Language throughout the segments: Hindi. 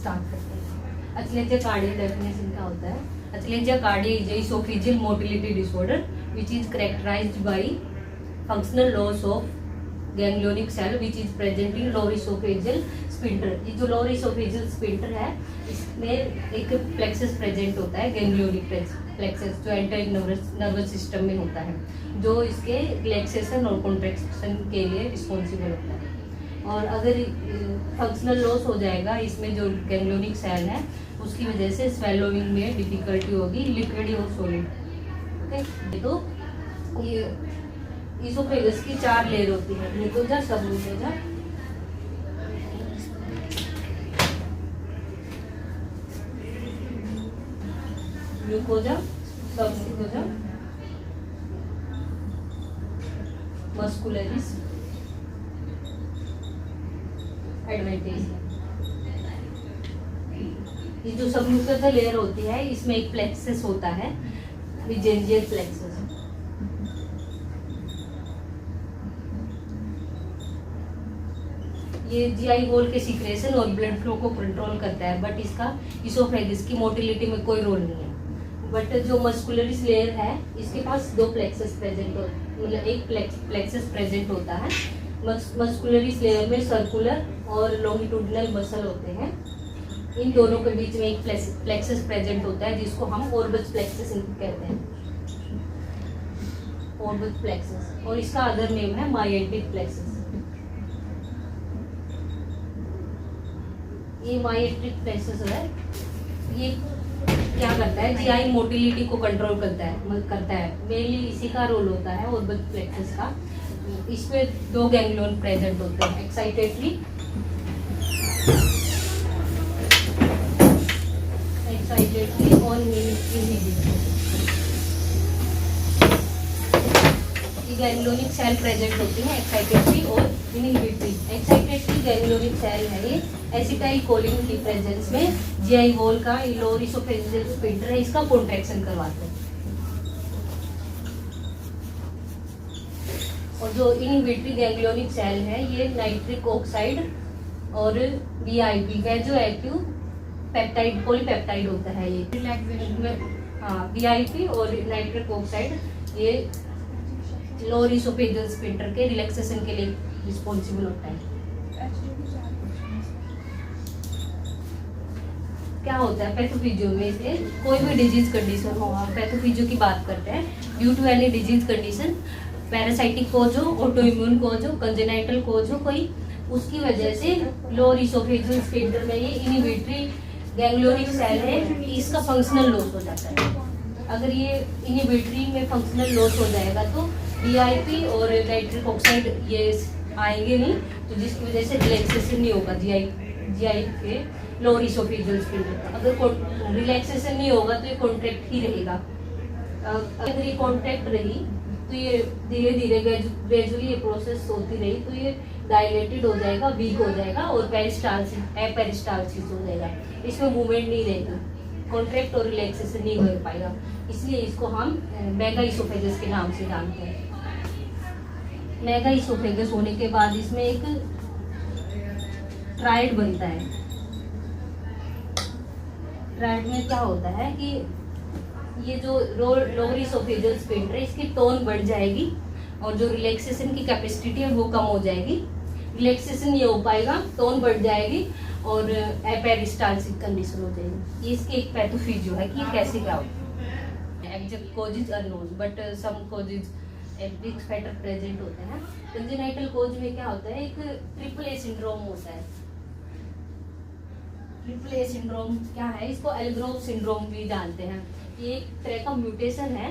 स्टार्ट करते हैं। अचलेजिया कार्डिया डेफिनेशन क्या होता है? Achalasia cardia is oesophageal motility disorder which is characterised by functional loss of ganglionic cell which is present in lower oesophageal sphincter. ये जो लोअर इसोफेजियल स्फिंक्टर है इसमें एक प्लेक्सस प्रेजेंट होता है, गैंग्लियोनिक प्लेक्सस, जो एंटर नर्वस सिस्टम में होता है, जो इसके रिलैक्सेशन और कॉन्ट्रैक्शन के लिए रिस्पॉन्सिबल होता है। और अगर फंक्शनल लॉस हो जाएगा इसमें जो गैंग्लियोनिक सेल है उसकी वजह से स्वेलोइंग में डिफिकल्टी होगी, लिक्विड और सॉलिड। ओके, तो ये इसोफेगस की 4 लेयर होती है, ग्लूकोजा, सबग्लूकोजा, ग्लूकोजा, सबग्लूकोजा, मस्कुलरिस, एडवेंटेज। ये जो सबग्लूकोजा लेयर होती है इसमें एक प्लेक्सस होता है, मेसेंजियल प्लेक्सस। ये जीआई वॉल के सीक्रेशन और ब्लड फ्लो को कंट्रोल करता है, बट इसका इसोफेगस की मोटिलिटी में कोई रोल नहीं है। बट जो मस्कुलरिस लेयर है इसके पास 2 प्लेक्सस प्रेजेंट मतलब एक प्लेक्सस प्रेजेंट होता है। मस्कुलरिस लेयर में सर्कुलर और लॉन्गिट्यूडिनल मसल होते हैं, इन दोनों के बीच में एक प्लेक्सस प्रेजेंट होता है जिसको हम ऑर्बस प्लेक्सस कहते हैं, ऑर्बस प्लेक्सस, और इसका अदर नेम है माइएटिक प्लेक्सस। ये माइएटिक प्लेक्सस है, ये क्या करता है? जीआई मोटिलिटी को कंट्रोल करता है मेनली इसी का रोल होता है ऑर्बस प्लेक्सस का। इसमें 2 गैंग्लियन प्रेजेंट होते हैं, एक्साइटेटरी और इनहिबिटरी। गैंग्लियोनिक सेल प्रेजेंट होती है एक्साइटेटरी और इनहिबिटरी। एक्साइटेटरी गैंग्लियोनिक सेल है, ये एसिटाइल कोलिन की प्रेजेंस में जीआई वॉल का लोअर इसोफेजियल स्फिंक्टर है इसका कॉन्ट्रैक्शन करवाते हैं। और जो इनहिबिटरी गैंग्लियोनिक सेल है ये नाइट्रिक ऑक्साइड और वीआईपी का जो एक्टिव पेप्टाइड पॉलीपेप्टाइड होता है, ये रिलैक्सेशन में हाँ वीआईपी और नाइट्रिक ऑक्साइड ये लोअर इसोफेजियल स्फिंक्टर के रिलैक्सेशन के लिए रिस्पॉन्सिबल होता है। क्या होता है पैथोफिजियो में से कोई भी डिजीज कंडीशन हो, हम पैथोफिजियो की बात करते हैं, due to any disease condition, parasitic cause हो, ऑटो इम्यून कोज हो, कंजेनाइटल कोज हो कोई, उसकी वजह से लोअर इसोफेजियल स्फिंक्टर में ये इनहिबिटरी गैंग्लियोनिक सेल है इसका फंक्शनल लॉस हो जाता है। अगर ये इनहिबिटरी में फंक्शनल लॉस हो जाएगा तो वीआईपी और नाइट्रिक ऑक्साइड ये आएंगे नहीं, तो जिसकी वजह से रिलैक्सेशन नहीं होगा जीआई के लोअर इसोफेजियल स्फिंक्टर। अगर रिलैक्सेशन नहीं होगा तो ये कॉन्ट्रैक्ट ही रहेगा। अगर ये कॉन्ट्रैक्ट रही तो ये धीरे धीरे ग्रेजुअली ये प्रोसेस होती रही तो ये डायलेटेड हो जाएगा, वीक हो जाएगा और पेरिस्टालसिस हो जाएगा, इसमें मूवमेंट नहीं रहेगी, कॉन्ट्रैक्ट और रिलैक्सेशन नहीं हो पाएगा। इसलिए इसको हम मेगा इसोफेगस के नाम से जानते हैं। मेगा इसोफेगस होने के बाद इसमें एक ट्राइड बनता है। ट्राइड में क्या होता है कि ये जो लोअर इसोफेजियल स्फिंक्टर है इसकी टोन बढ़ जाएगी और जो रिलैक्सेशन की कैपेसिटी है वो कम हो जाएगी, रिलैक्सेशन नहीं हो पाएगा, टोन बढ़ जाएगी और एपेरिस्टाल्सिस कंडीशन हो जाएगी। ये इसकी एक पैथोफिजियो है कि कैसे क्या होता है। Exact causes are known but some causes risk factor present होते हैं। कंजेनाइटल कोज में क्या होता है, एक ट्रिपल ए सिंड्रोम होता है। ट्रिपल ए सिंड्रोम क्या है, इसको एलग्रोव सिंड्रोम भी जानते हैं। ये एक तरह का म्यूटेशन है,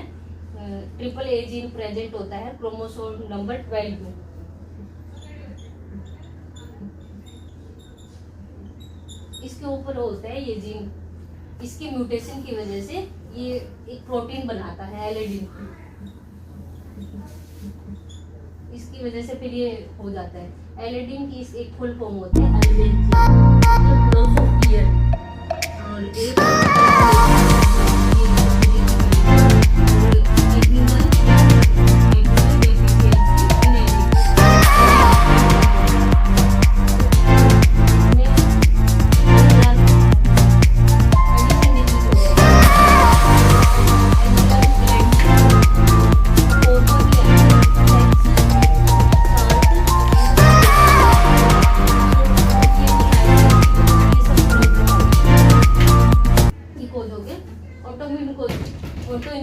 ट्रिपल ए जीन प्रेजेंट होता है क्रोमोसोम नंबर 12 में। इसके ऊपर होता है ये जीन, इसके म्यूटेशन की वजह से ये एक प्रोटीन बनाता है एलेडिन, इसकी वजह से फिर ये हो जाता है। एलेडिन की एक फुल फॉर्म होती है और एक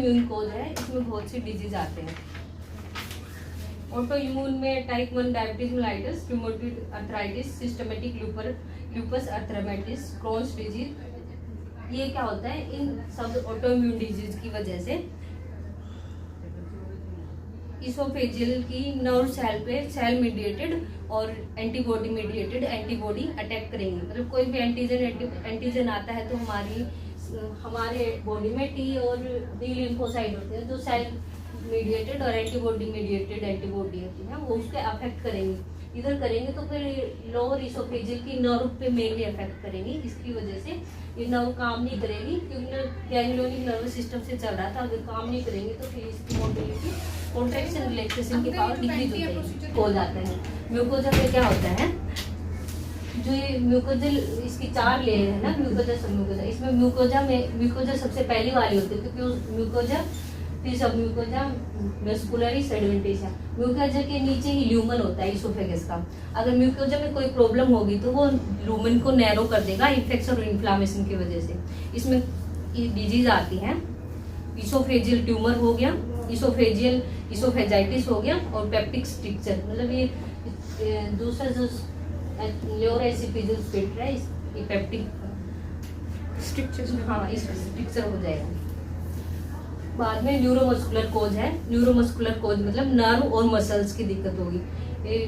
इम्यून कोज है, इसमें बहुत सी डिजीज आते हैं। ऑटो इम्यून में type 1 diabetes mellitus, rheumatoid arthritis, systemic lupus arthritis, Crohn's disease. ये क्या होता है, इन सब ऑटो इम्यून डिजीज की वजह से इसोफेजियल की नर्व सेल पे सेल मीडिएटेड और एंटीबॉडी मीडिएटेड एंटीबॉडी अटैक करेंगे। मतलब कोई भी एंटीजन आता है तो हमारे बॉडी में टी और डी लिम्फोसाइट होते हैं जो सेल मीडिएटेड और एंटीबॉडी मीडिएटेड एंटीबॉडी होती है, वो उसके अफेक्ट करेंगे। इधर करेंगे तो फिर लोअर इसोफेजियल की नर्व पे मेनली अफेक्ट करेंगी। इसकी वजह से ये नर्व काम नहीं करेगी, क्योंकि गैंग्लियोनिक नर्वस सिस्टम से चल रहा था। अगर काम नहीं करेंगे तो फिर इसकी मोबिलिटी, कॉन्ट्रैक्शन, रिलैक्सेशन की पावर डिक्रीज हो जाता है। म्यूकोजा में क्या होता है, जो ये म्यूकोजल इसकी 4 लेयर है ना, म्यूकोजा सब म्यूकोजा, इसमें म्यूकोजा सबसे पहली वाली होती है, क्योंकि उस म्यूकोजा फिर सब म्यूकोजा मस्कुलरिस एडवेंटिसा। म्यूकोजा के नीचे ही ल्यूमन होता है इसोफेगस का। अगर म्यूकोजा में कोई प्रॉब्लम होगी तो वो ल्यूमन को नैरो कर देगा इन्फेक्शन और इन्फ्लामेशन की वजह से। इसमें डिजीज आती है, इसोफेजियल ट्यूमर हो गया, इसोफेजाइटिस हो गया और पेप्टिक स्ट्रिक्चर। मतलब ये दूसरा जो लोअर एसिफिजियल स्पिंटर है, ये पेप्टिक स्ट्रिक्चर, हाँ इस स्ट्रिक्चर हो जाएगा। बाद में न्यूरोमस्कुलर कोज है। न्यूरोमस्कुलर कोज मतलब नर्व और मसल्स की दिक्कत होगी।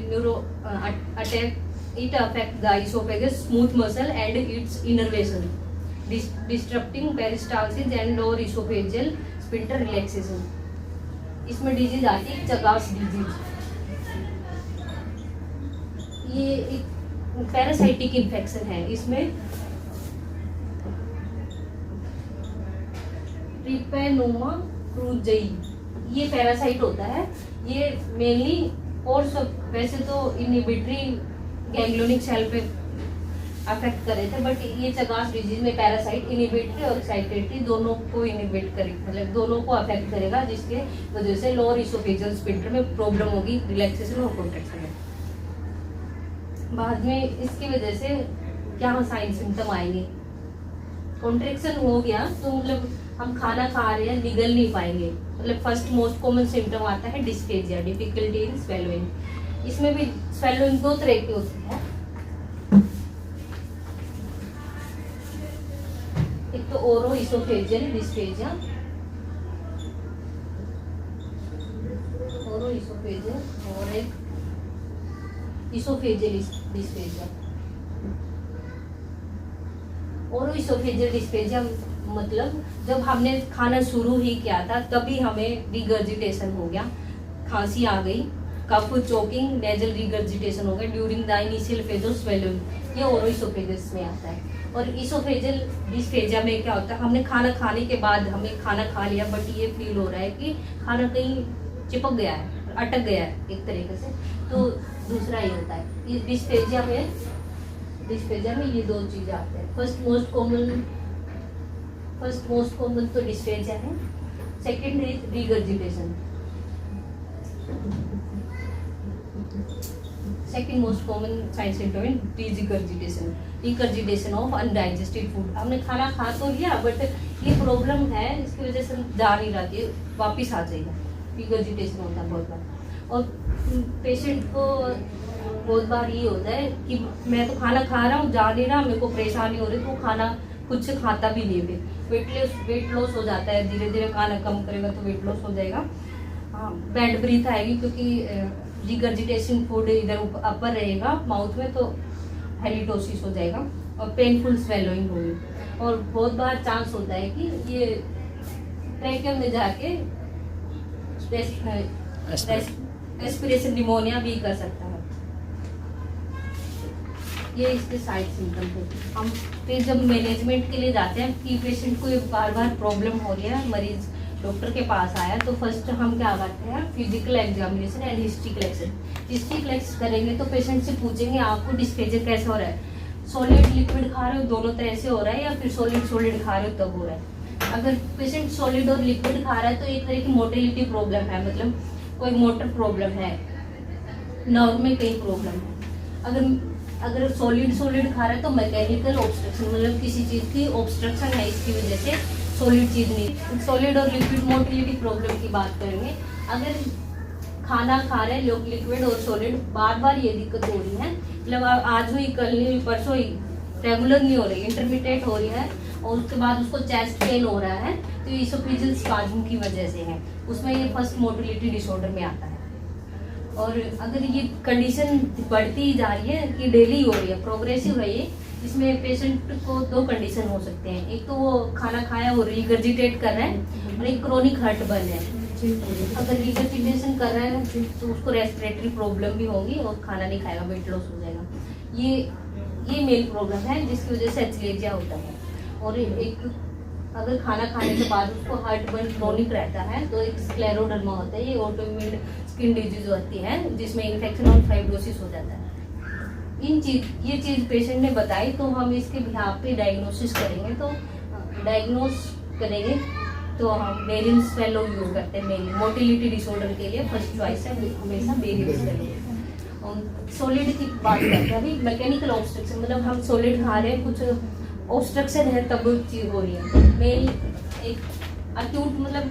Neuro attack it affect the oesophagus smooth muscle and it's innervation, disturbing peristalsis and lower oesophageal sphincter relaxation. इसमें डिजीज आती है चगास डिजीज। ये एक पैरासाइटिक इन्फेक्शन है। इसमें ट्रिपैनोमा क्रूज़ई ये पैरासाइट होता है। ये मेनली और सब वैसे तो इनहिबिटरी गैंग्लियोनिक सेल पे अफेक्ट कर रहे थे, बट ये चगास डिजीज में पैरासाइट इनहिबिटरी और एक्साइटेटरी दोनों को इनहिबिट करे, मतलब दोनों को अफेक्ट करेगा, जिसके वजह से लोअर इसोफेजियल स्पिंटर में प्रॉब्लम होगी, रिलैक्सेशन और कॉन्ट्रैक्शन में। बाद में इसकी वजह से क्या साइन सिम्टम आएंगे, कॉन्ट्रैक्शन हो गया तो मतलब हम खाना खा रहे हैं निगल नहीं पाएंगे। मतलब फर्स्ट मोस्ट कॉमन सिम्टम आता है डिस्फेजिया, डिफिकल्टी इन स्वेलोइंग। इसमें भी स्वेलोइंग 2 तरह की होती है, एक तो ओरो इसोफेजियल डिस्फेजिया, ओरो इसोफेजियल और एक इसोफेजियल डिस्फेजिया। ओरो इसोफेजियल डिस्फेजिया मतलब जब हमने खाना शुरू ही किया था तभी हमें रिगर्जिटेशन हो गया, खांसी आ गई, कफ चोकिंग, नेजल रिगर्जिटेशन हो गया during the initial phase of swelling. ये ओरो इसोफेजियस में आता है। और इसोफेजियल डिस्फेजिया में क्या होता है, हमने खाना खाने के बाद हमें खाना खा लिया बट ये फील हो रहा है कि खाना कहीं चिपक गया है, अटक गया है एक तरीके से, तो दूसरा ये होता है। इस डिस्फेजिया में ये 2 चीजें आते हैं। फर्स्ट मोस्ट कॉमन तो डिस्फेजिया है, second is regurgitation. Second most common sign symptom is regurgitation of undigested food. हमने खाना खा तो लिया बट ये प्रॉब्लम है, इसकी वजह से जा नहीं रहा है, वापिस आ जाएगा, रिगर्जिटेशन होता है बहुत बार। और पेशेंट को बहुत बार ये होता है कि मैं तो खाना खा रहा हूँ, जा नहीं रहा, मेरे को परेशानी हो रही, तो खाना खुद से खाता भी नहीं है, फिर वेट लॉस हो जाता है। धीरे धीरे खाना कम करेगा तो वेट लॉस हो जाएगा। हाँ, बैड ब्रीथ आएगी क्योंकि रिगर्जिटेशन फूड इधर अपर रहेगा माउथ में, तो हेलिटोसिस हो जाएगा और पेनफुल स्वेलोइंग होगी। और बहुत बार चांस होता है कि ये ट्रैकियम में जाके एस्पिरेशन निमोनिया भी कर सकता है। ये इसके साइड सिम्टम होते हैं। हम फिर जब मैनेजमेंट के लिए जाते हैं कि पेशेंट को बार बार प्रॉब्लम हो रही है, मरीज डॉक्टर के पास आया, तो फर्स्ट हम क्या करते हैं, physical examination and history collection. History collect करेंगे तो पेशेंट से पूछेंगे आपको डिस्फेजिया कैसे हो रहा है, सॉलिड लिक्विड खा रहे हो दोनों तरह से हो रहा है या फिर सॉलिड खा रहे हो तब हो रहा है। अगर पेशेंट सॉलिड और लिक्विड खा रहा है तो एक तरह की मोटिलिटी प्रॉब्लम है, मतलब कोई मोटर प्रॉब्लम है, नर्व में कहीं प्रॉब्लम है। अगर सॉलिड खा रहा है तो मैकेनिकल ऑब्स्ट्रक्शन, मतलब किसी चीज की ऑब्स्ट्रक्शन है, इसकी वजह से सॉलिड चीज़ नहीं। सॉलिड और लिक्विड मोटिलिटी प्रॉब्लम की बात करेंगे। अगर खाना खा रहे हैं लोग लिक्विड और सॉलिड, बार बार ये दिक्कत हो रही है, मतलब आज हुई कल नहीं हुई परसों ही, रेगुलर नहीं हो रही, इंटरमीडिएट हो रही है, और उसके बाद उसको चेस्ट पेन हो रहा है, तो इसोफेजियल स्पाज्म की वजह से है, उसमें ये फर्स्ट मोटिलिटी डिसऑर्डर में आता है। और अगर ये कंडीशन बढ़ती ही जा रही है कि डेली हो रही है, प्रोग्रेसिव है ये, इसमें पेशेंट को दो कंडीशन हो सकते हैं, एक तो वो खाना खाया वो रिगर्जिटेट कर रहा है, और एक क्रोनिक हार्ट बर्न है। अगर रिगर्जिटेशन कर रहा है तो उसको रेस्पिरेटरी प्रॉब्लम भी होगी और खाना नहीं खाएगा, वेट लॉस हो जाएगा। ये मेन प्रॉब्लम है जिसकी वजह से एचलेजिया होता है। और एक अगर खाना खाने के बाद उसको हार्ट बर्न क्रोनिक रहता है तो एक स्क्लेरोडर्मा होता है, ये ऑटोइम्यून स्किन डिजीज होती है जिसमें इन्फेक्शन और फाइब्रोसिस हो जाता है। ये चीज पेशेंट ने बताई तो हम इसके बिहाफ पे डायग्नोसिस करेंगे, तो डायग्नोस करेंगे तो हम बेरियम स्वेलो यूज करते हैं मेनली मोटिलिटी डिसऑर्डर के लिए। फर्स्ट चॉइस है हमेशा बेरियम स्वेलो। और सॉलिड की बात करते हैं, अभी मैकेनिकल ऑब्स्ट्रक्शन, मतलब हम सॉलिड खा रहे हैं, कुछ ऑब्स्ट्रक्शन है तब चीज हो रही है। मेन एक अक्यूट, मतलब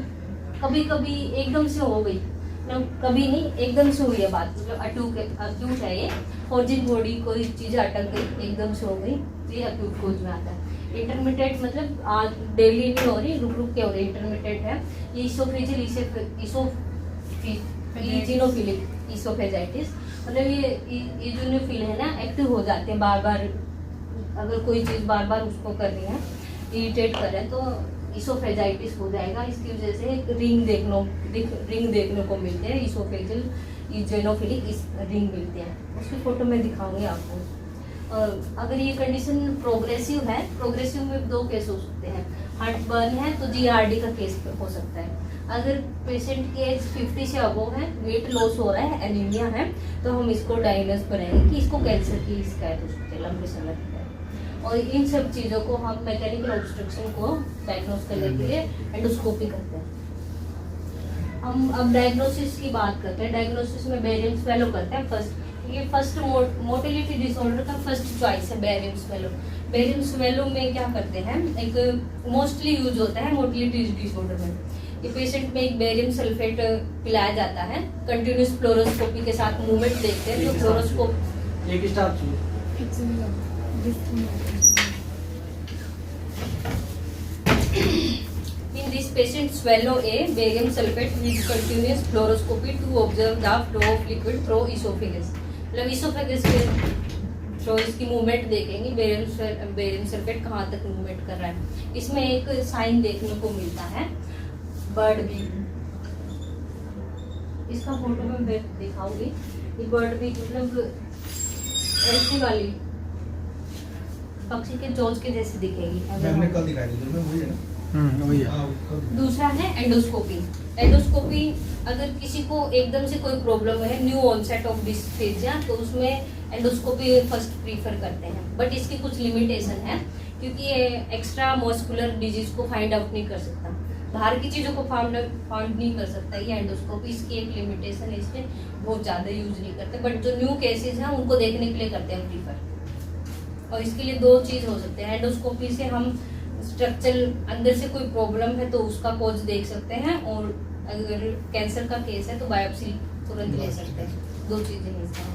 कभी कभी एकदम से हो गई, मतलब कभी नहीं एकदम से हुई है बात, मतलब अक्यूट है ये, फॉर्जिंग बॉडी कोई चीज अटक गई एकदम से हो गई, तो ये अक्यूट कोज में आता है। इंटरमीडिएट मतलब आज डेली नहीं हो रही, रुक रुक के हो रही, इंटरमीडिएट है ये इसोफेजियल इजिनोफिलिक इसोफेजाइटिस, मतलब ये इजिनोफिल है ना, एक्टिव हो जाते हैं बार बार, अगर कोई चीज बार बार उसको कर रही है, इरिटेट कर रहे हैं, तो इसोफेजाइटिस हो जाएगा। इसकी वजह से रिंग देखने को मिलते हैं, इसोफेजियल इजिनोफिलिक रिंग मिलते हैं, उसकी फोटो में दिखाऊंगी आपको। अगर ये कंडीशन प्रोग्रेसिव है, प्रोग्रेसिव में दो केस हो सकते हैं, हार्ट बर्न है तो जीआरडी का केस हो सकता है। अगर पेशेंट की एज 50 से अबव है, वेट लॉस हो रहा है, एनीमिया है, तो हम इसको डायग्नोस बनाएंगे कि इसको कैंसर की शिकायत हो सकती है लंबे समय तक। और इन सब चीज़ों को हम मैकेनिकल ऑब्स्ट्रक्शन को डायग्नोस करने के लिए एंडोस्कोपी करते हैं। हम अब डायग्नोसिस की बात करते हैं। डायग्नोसिस में बेरियम स्वेलो करते हैं फर्स्ट, ये फर्स्ट मोटिलिटी डिसऑर्डर का फर्स्ट चॉइस है बेरियम स्वेलो। बेरियम स्वेलो में क्या करते हैं, एक मोस्टली यूज होता है मोटिलिटी डिसऑर्डर में, ये पेशेंट में एक बेरियम सल्फेट पिलाया जाता है, कंटिन्यूस फ्लोरोस्कोपी के साथ मूवमेंट देखते हैं, तो फ्लोरोस्कोप एक staff in this patient swallow a barium sulfate with continuous fluoroscopy to observe the flow of liquid through esophagus, मतलब esophagus के थ्रू इसकी मूवमेंट देखेंगे, बेरियम सल्फेट कहाँ तक मूवमेंट कर रहा है। इसमें एक साइन देखने को मिलता है बर्ड भी, इसका फोटो में दिखाऊंगी। ये बर्ड भी मतलब ऐसी वाली पक्षी के चोंच के जैसे दिखेगी, मैंने कल दिखाई थी मैं, वही है ना, वही है। दूसरा है एंडोस्कोपी। एंडोस्कोपी अगर किसी को एकदम से कोई प्रॉब्लम है, न्यू ऑनसेट ऑफ डिस्फेजिया, तो उसमें एंडोस्कोपी फर्स्ट प्रीफर करते हैं, बट इसकी कुछ लिमिटेशन है क्योंकि ये एक्स्ट्रा मस्कुलर डिजीज को फाइंड आउट नहीं कर सकता, बाहर की चीज़ों को फाउंड नहीं कर सकता ये एंडोस्कोपी, इसकी एक लिमिटेशन है, इसमें बहुत ज़्यादा यूज नहीं करते, बट जो न्यू केसेस हैं उनको देखने के लिए करते हैं प्रीफर। और इसके लिए दो चीज़ हो सकते हैं, एंडोस्कोपी से हम स्ट्रक्चर अंदर से कोई प्रॉब्लम है तो उसका कोज देख सकते हैं, और अगर कैंसर का केस है तो बायोप्सी तुरंत ले सकते हैं। दो चीज़ें हैं इसमें।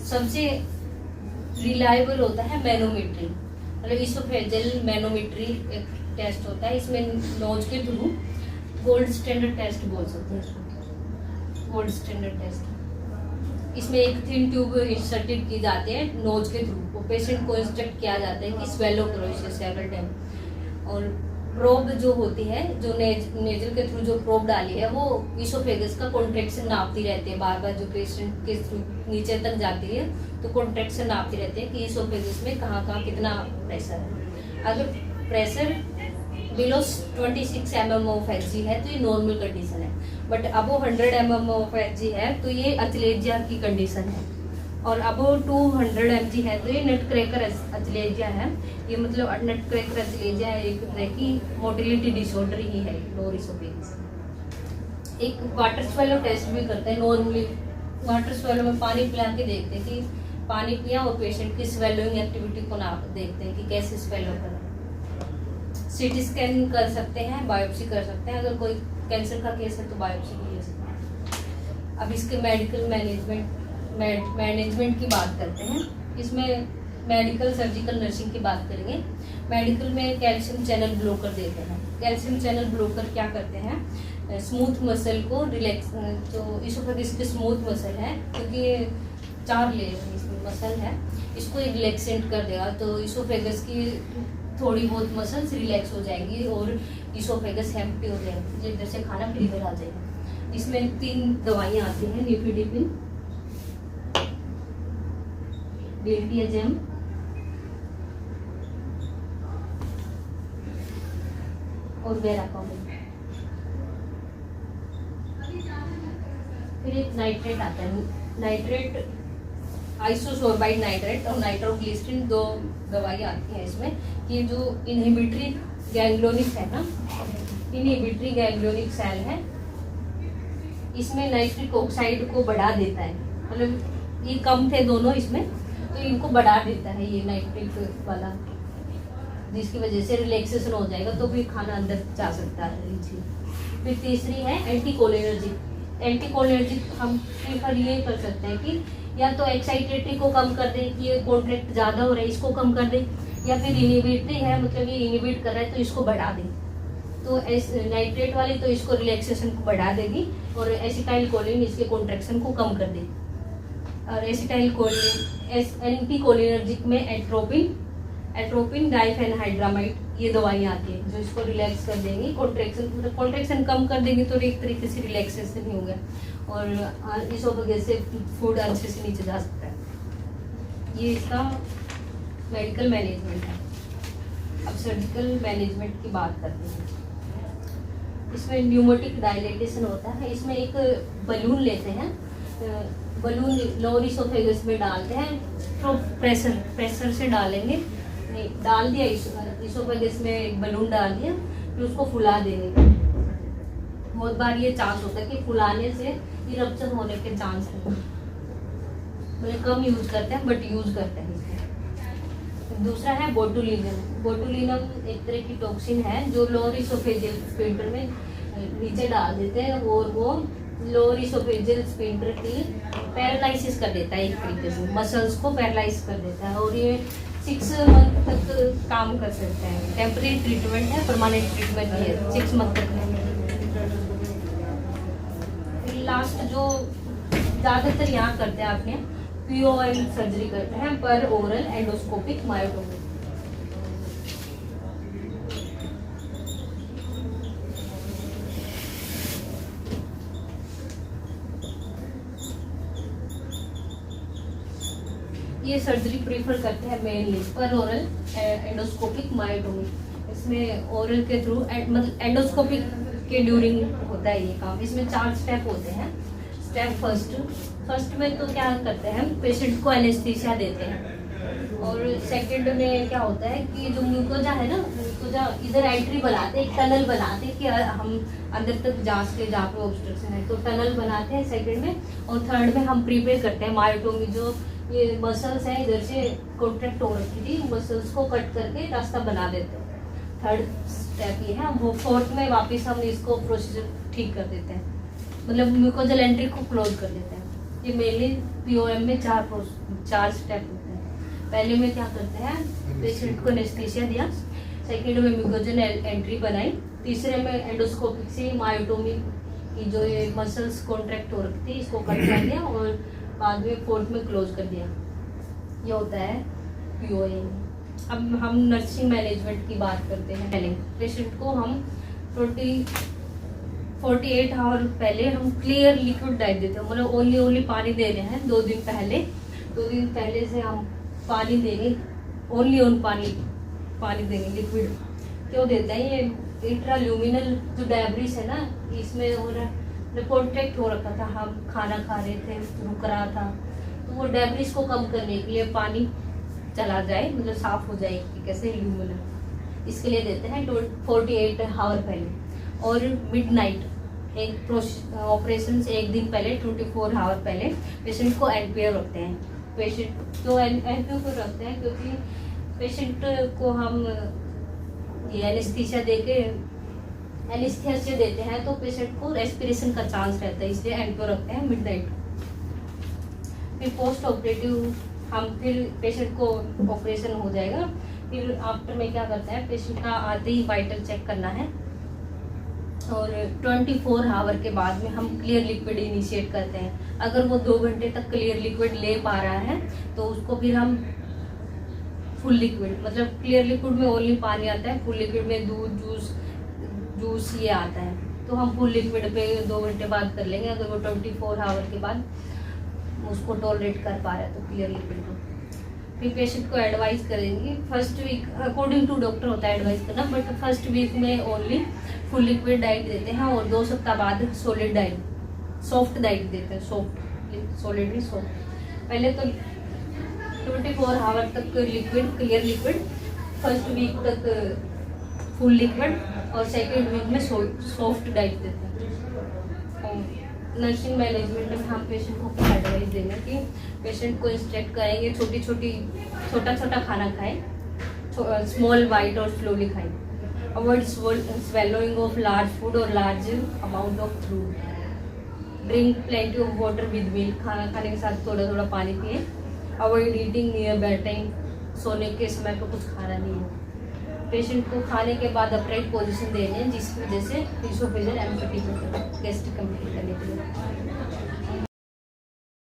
सबसे रिलायबल होता है मैनोमेट्री, मतलब इसोफेजियल मैनोमेट्री एक टेस्ट होता है, इसमें नोज के थ्रू गोल्ड स्टैंडर्ड टेस्ट बोल सकते हैं इसको, गोल्ड स्टैंडर्ड टेस्ट। इसमें एक थिन ट्यूब इंसर्टेड की जाती है नोज के थ्रू, वो पेशेंट को इंस्ट्रक्ट किया जाता है कि स्वेलो करो इसे सेवरल टाइम, और प्रोब जो होती है, जो नेजल के थ्रू जो प्रोब डाली है वो इसोफेगस का कॉन्ट्रैक्शन नापती रहती है, बार बार जो पेशेंट के थ्रू नीचे तक जाती है तो कॉन्ट्रैक्शन नापती रहती है कि इसोफेगस में कहाँ कहाँ कितना प्रेशर है। अगर pressure below 26 mm of Hg है तो ये नॉर्मल कंडीशन है, but above 100 mm of Hg है तो ये अचलेजिया की कंडीशन है, और अबो 200 mg है तो ये नट क्रैकर अचलेजिया है। ये मतलब नट क्रैकर अचलेजिया एक तरह की मोटिलिटी डिसऑर्डर ही है, लोअर इसोफेगस। एक वाटर स्वेलो टेस्ट भी करते हैं नॉर्मली, वाटर स्वेलो में पानी पिला के देखते हैं कि पानी पिया और पेशेंट की स्वेलोइंग एक्टिविटी को ना देखते हैं कि कैसे स्वेलो कर रहा है। सीटी स्कैन कर सकते हैं, बायोप्सी कर सकते हैं। अगर कोई कैंसर का केस है तो बायोप्सी भी ले सकते हैं। अब इसके मेडिकल मैनेजमेंट की बात करते हैं। इसमें मेडिकल सर्जिकल नर्सिंग की बात करेंगे। मेडिकल में कैल्शियम चैनल ब्लॉकर देते हैं। कैल्शियम चैनल ब्लॉकर क्या करते हैं, स्मूथ मसल को रिलैक्स, जो इसोफेगस की स्मूथ मसल है, क्योंकि 4 लेयर इसमें मसल है, इसको रिलैक्सेंट कर देगा। तो इसोफेगस की थोड़ी बहुत मसल्स रिलैक्स हो जाएंगी और इसोफेगस एम्प्टी हो जाएगी, इधर से खाना क्लीयर आ जाएगा। इसमें 3 दवाइयाँ आती हैं, न्यूफिडिपिन, डिल्टियाजेम और वेराकॉमिन। फिर एक नाइट्रेट आता है, नाइट्रेट आइसोसोर्बाइड नाइट्रेट और नाइट्रोग्लिसरीन, 2 दवाई आती हैं इसमें। कि जो इनहिबिटरी गैंग्लियोनिक है ना, इनहिबिटरी गैंग्लियोनिक सेल है, इसमें नाइट्रिक ऑक्साइड को बढ़ा देता है। मतलब ये कम थे दोनों इसमें, तो इनको बढ़ा देता है ये नाइट्रिक वाला, जिसकी वजह से रिलैक्सेशन हो जाएगा, तो फिर खाना अंदर जा सकता है इजीली। फिर तीसरी है एंटीकोलिनर्जिक। एंटीकोलिनर्जिक हम प्रेफर ये कर सकते हैं कि या तो एक्साइटेटरी को कम कर दे कि ये कॉन्ट्रैक्ट ज़्यादा हो रहा है इसको कम कर दे, या फिर इनिबिटरी है मतलब ये इनिबिट कर रहा है तो इसको बढ़ा दे। तो नाइट्रेट वाली तो इसको रिलैक्सेशन को बढ़ा देगी और एसिटाइल कोलिन इसके कॉन्ट्रैक्शन को कम कर देगी। और एसिटाइल कोलिन एंटीकोलिनर्जिक में एट्रोपिन डाइफेनहाइड्रामाइड, ये दवाइयाँ आती है जो इसको रिलैक्स कर देंगी, कॉन्ट्रैक्शन कम कर देंगी, तो एक तरीके से रिलैक्सेशन ही हो गया और इसोफेगस से फूड अच्छे से नीचे जा सकता है। ये इसका मेडिकल मैनेजमेंट है। अब सर्जिकल मैनेजमेंट की बात करते हैं। इसमें न्यूमोटिक डायलेटेशन होता है। इसमें एक बलून लेते हैं, बलून लोअर इसोफेगस में डालते हैं, तो प्रेशर से डालेंगे, नहीं डाल दिया इसोफेगस में एक बलून डाल दिया, फिर उसको फुला देंगे। बहुत बार ये चांस होता है कि फुलाने से इरप्शन होने के चांस है, मतलब कम यूज करते हैं बट यूज करते हैं इसमें। दूसरा है बोटुलिनम। बोटुलिनम एक तरह की टॉक्सिन है जो लोअर इसोफेजियल स्फिंक्टर में नीचे डाल देते हैं और वो लोअर इसोफेजियल स्फिंक्टर की पैरालाइसिस कर देता है, एक तरीके से मसल्स को पैरालाइज कर देता है और ये 6 मंथ तक काम कर सकते हैं। टेम्परेरी ट्रीटमेंट है, परमानेंट ट्रीटमेंट नहीं है, 6 मंथ तक नहीं। लास्ट जो ज़्यादातर यहाँ करते हैं आपने POI सर्जरी करते हैं पर ओरल एंडोस्कोपिक मायोटोमी। ये सर्जरी प्रीफर करते हैं मेनली पर ओरल एंडोस्कोपिक मायोटोमी। इसमें ओरल के थ्रू मतलब एंडोस्कोपिक के ड्यूरिंग होता है ये काम। इसमें 4 स्टेप होते हैं। स्टेप फर्स्ट में तो क्या करते हैं, पेशेंट को एनेस्थीसिया देते हैं और सेकंड में क्या होता है कि जो म्यूकोजा है ना, म्यूकोजा इधर एंट्री बनाते हैं, एक टनल बनाते हैं कि हम अंदर तक जा सके जहाँ पे ऑब्स्ट्रक्शन है, तो टनल बनाते हैं सेकंड में। और थर्ड में हम प्रिपेयर करते हैं मायोटोमी, जो ये मसल्स हैं इधर से कॉन्ट्रैक्ट हो रखी थी, मसल्स को कट करके रास्ता बना देते हैं। थर्ड स्टेप ये है। वो फोर्थ में वापस हम इसको प्रोसीजर ठीक कर देते हैं, मतलब म्यूकोजल एंट्री को क्लोज कर देते हैं। ये मेनली POM में 4 स्टेप होते हैं। पहले में क्या करते हैं, पेशेंट को एनेस्थीसिया दिया, सेकंड में म्यूकोजल एंट्री बनाई, तीसरे में एंडोस्कोपिक से मायोटोमी की जो ये मसल्स कॉन्ट्रैक्ट हो रखी थी इसको कट कर दिया और बाद में फोर्थ में क्लोज कर दिया। ये होता है POA। अब हम नर्सिंग मैनेजमेंट की बात करते हैं। पहले पेशेंट को हम 48 आवर पहले हम क्लियर लिक्विड डाइट देते हैं, मतलब ओनली पानी दे रहे हैं। 2 दिन पहले से हम पानी देंगे, ओनली पानी देंगे, लिक्विड। क्यों देते हैं, ये इंट्राल्यूमिनल जो डायब्रिस है ना, इसमें हो रहा कॉन्ट्रैक्ट हो रखा था, हम खाना खा रहे थे, रुक रहा था, तो वो डायब्रिस को कम करने के लिए पानी चला जाए, मतलब साफ हो जाए कैसे ल्यूमिनल, इसके लिए देते हैं 48 आवर पहले। और मिडनाइट एक ऑपरेशन से 1 दिन पहले 24 आवर पहले पेशेंट को NPO रखते हैं। पेशेंट तो NPO को रखते हैं क्योंकि पेशेंट को हम ये एनेस्थीसिया देके एनेस्थीसिया देते हैं तो पेशेंट को रेस्पिरेशन का चांस रहता है, इसलिए एंटो रखते हैं मिडनाइट। फिर पोस्ट ऑपरेटिव हम फिर पेशेंट को ऑपरेशन हो जाएगा, फिर आफ्टर में क्या करते हैं, पेशेंट का आते ही वाइटल चेक करना है और 24 आवर के बाद में हम क्लियर लिक्विड इनिशिएट करते हैं। अगर वो 2 घंटे तक क्लियर लिक्विड ले पा रहा है तो उसको फिर हम फुल लिक्विड, मतलब क्लियर लिक्विड में ओनली पानी आता है, फुल लिक्विड में दूध जूस ये आता है, तो हम फुल लिक्विड पे 2 घंटे बाद कर लेंगे। अगर वो 24 आवर के बाद उसको टॉलरेट कर पा रहा है तो क्लियर लिक्विड को। फिर पेशेंट को एडवाइस करेंगे first week, according to doctor होता है एडवाइस करना, बट फर्स्ट वीक में ओनली फुल लिक्विड डाइट देते हैं और 2 सप्ताह बाद सॉलिड डाइट, सॉफ्ट डाइट देते हैं, सॉफ्ट, सॉलिड नहीं सॉफ्ट। पहले तो 24 आवर तक liquid, clear liquid, first week तक फुल लिक्विड और सेकेंड वीक में सॉफ्ट डाइट देते हैं। नर्सिंग मैनेजमेंट में हम पेशेंट को क्या एडवाइस देंगे कि पेशेंट को इंस्ट्रक्ट करेंगे छोटा छोटा खाना खाएं, स्मॉल बाइट और स्लोली खाएं, avoid swallowing of large food और large amount of fruit, drink plenty of water with milk, खाना खाने के साथ थोड़ा थोड़ा पानी पिए, avoid eating near bedtime, सोने के समय पर कुछ खाना नहीं है। पेशेंट को खाने के बाद अपराइट पोजीशन देनी है जिसकी वजह से इसोफेजियल एम्फीटिक गैस्ट्रिक कंप्लीट करने के लिए।